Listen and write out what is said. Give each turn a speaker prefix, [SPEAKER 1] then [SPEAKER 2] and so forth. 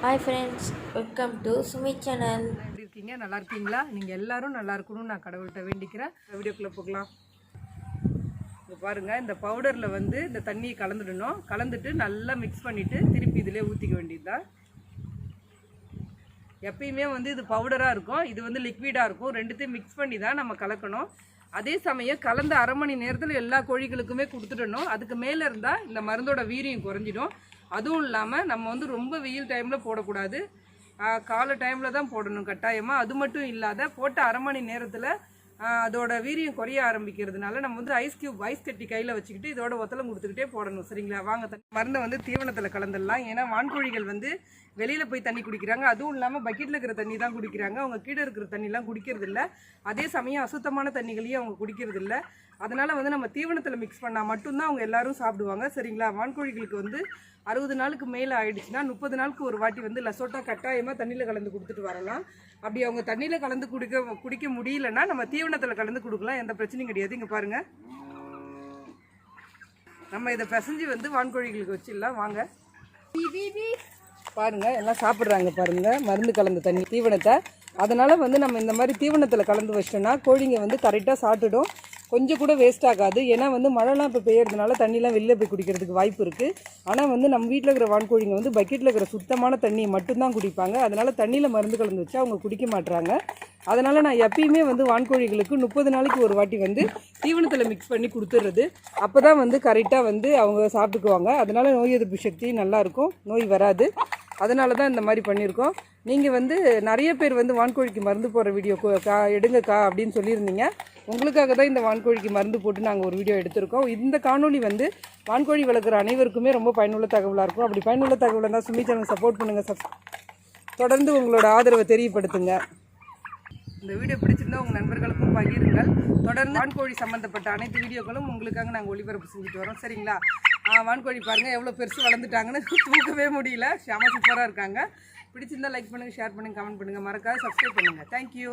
[SPEAKER 1] Hi friends, welcome to Sumi channel.
[SPEAKER 2] எப்படி இருக்கீங்க? நல்லா இருக்கீங்களா? நீங்கள் எல்லாரும் நல்லா இருக்கணும்னு நான் கடவுள்கிட்ட வேண்டிக்கிறேன். வீடியோக்குள்ளே போகலாம். இங்கே பாருங்கள், இந்த பவுடரில் வந்து இந்த தண்ணியை கலந்துடணும். கலந்துட்டு நல்லா மிக்ஸ் பண்ணிவிட்டு திருப்பி இதிலே ஊற்றிக்க வேண்டியது தான். எப்பயுமே வந்து இது பவுடராக இருக்கும், இது வந்து லிக்விடாக இருக்கும். ரெண்டுத்தையும் மிக்ஸ் பண்ணி தான் நம்ம கலக்கணும். அதே சமயம் கலந்த அரை மணி நேரத்தில் எல்லா கோழிகளுக்குமே கொடுத்துடணும். அதுக்கு மேலே இருந்தால் இந்த மருந்தோட வீரியம் குறைஞ்சிடும். அதுவும் இல்லாமல் நம்ம வந்து ரொம்ப வெயில் டைமில் போடக்கூடாது, காலை டைமில் தான் போடணும் கட்டாயமாக. அது மட்டும் இல்லாத போட்ட அரை மணி நேரத்தில் அதோட வீரியம் குறைய ஆரம்பிக்கிறதுனால நம்ம வந்து ஐஸ் கட்டி கையில் வச்சுக்கிட்டு இதோட ஒத்தலம் கொடுத்துக்கிட்டே போடணும். சரிங்களா? வாங்க, மருந்தை வந்து தீவனத்தில் கலந்துடலாம். ஏன்னா வான்கோழிகள் வந்து வெளியில் போய் தண்ணி குடிக்கிறாங்க, அதுவும் இல்லாமல் பக்கெட்டில் இருக்கிற தண்ணி தான் குடிக்கிறாங்க. அவங்க கீழே இருக்கிற தண்ணிலாம் குடிக்கிறது இல்லை. அதே சமயம் அசுத்தமான தண்ணிகளையும் அவங்க குடிக்கிறது இல்லை. அதனால் வந்து நம்ம தீவனத்தில் மிக்ஸ் பண்ணால் மட்டும்தான் அவங்க எல்லோரும் சாப்பிடுவாங்க. சரிங்களா? வான்கோழிகளுக்கு வந்து 60 நாளுக்கு மேலே ஆயிடுச்சுன்னா 30 நாளுக்கு ஒரு வாட்டி வந்து லசோட்டா கட்டாயமாக தண்ணியில் கலந்து கொடுத்துட்டு வரலாம். அப்படி அவங்க தண்ணியில் கலந்து குடிக்க முடியலன்னா நம்ம தீவனத்தில் கலந்து கொடுக்கலாம், எந்த பிரச்சனையும் கிடையாது. இங்கே பாருங்கள், நம்ம இதை பிசைஞ்சு வந்து வான்கோழிகளுக்கு வச்சிடலாம். வாங்க பாருங்கள், எல்லாம் சாப்பிட்றாங்க பாருங்கள் மருந்து கலந்த தண்ணி தீவனத்தை. அதனால் வந்து நம்ம இந்த மாதிரி தீவனத்தில் கலந்து வச்சிட்டோன்னா கோழிங்க வந்து கரெக்டாக சாப்பிட்டுடும், கொஞ்சம் கூட வேஸ்ட் ஆகாது. ஏன்னா வந்து மழைலாம் இப்போ பெய்யறதுனால தண்ணிலாம் வெளில போய் குடிக்கிறதுக்கு வாய்ப்பு இருக்குது. ஆனால் வந்து நம்ம வீட்டில் இருக்கிற வான்கோழிங்க வந்து பக்கெட்டில் இருக்கிற சுத்தமான தண்ணியை மட்டும்தான் குடிப்பாங்க. அதனால் தண்ணியில் மருந்து கலந்து வச்சா அவங்க குடிக்க மாட்டுறாங்க. அதனால் நான் எப்பயுமே வந்து வான்கோழிகளுக்கு 30 நாளைக்கு ஒரு வாட்டி வந்து தீவனத்தில் மிக்ஸ் பண்ணி கொடுத்துட்றது. அப்போ தான் வந்து கரெக்டாக வந்து அவங்க சாப்பிட்டுக்குவாங்க. அதனால் நோய் எதிர்ப்பு சக்தி நல்லாயிருக்கும், நோய் வராது. அதனால தான் இந்த மாதிரி பண்ணியிருக்கோம். நீங்கள் வந்து நிறைய பேர் வந்து வான்கோழிக்கு மருந்து போடுற வீடியோ எடுங்கக்கா அப்படின்னு சொல்லியிருந்தீங்க. உங்களுக்காக தான் இந்த வான்கோழிக்கு மருந்து போட்டு நாங்கள் ஒரு வீடியோ எடுத்திருக்கோம். இந்த காணொலி வந்து வான்கோழி வளர்க்குற அனைவருக்குமே ரொம்ப பயனுள்ள தகவலாக இருக்கும். அப்படி பயனுள்ள தகவலாக தான் சுமி சேனல் சப்போர்ட் பண்ணுங்கள், தொடர்ந்து உங்களோட ஆதரவை தெரியப்படுத்துங்க. இந்த வீடியோ பிடிச்சிருந்தா உங்கள் நண்பர்களுக்கும் பகிருங்கள். தொடர்ந்து வான்கோழி சம்மந்தப்பட்ட அனைத்து வீடியோக்களும் உங்களுக்காக நாங்கள் ஒளிபரப்பு செஞ்சுட்டு வரோம். சரிங்களா? வான்கோழி பாருங்கள் எவ்வளோ பெருசு வளர்ந்துட்டாங்கன்னு, தூக்கவே முடியல, செம சூப்பராக இருக்காங்க. பிடிச்சிருந்தா லைக் பண்ணுங்கள், ஷேர் பண்ணுங்கள், கமெண்ட் பண்ணுங்கள், மறக்காத சப்ஸ்கிரைப் பண்ணுங்கள். தேங்க்யூ.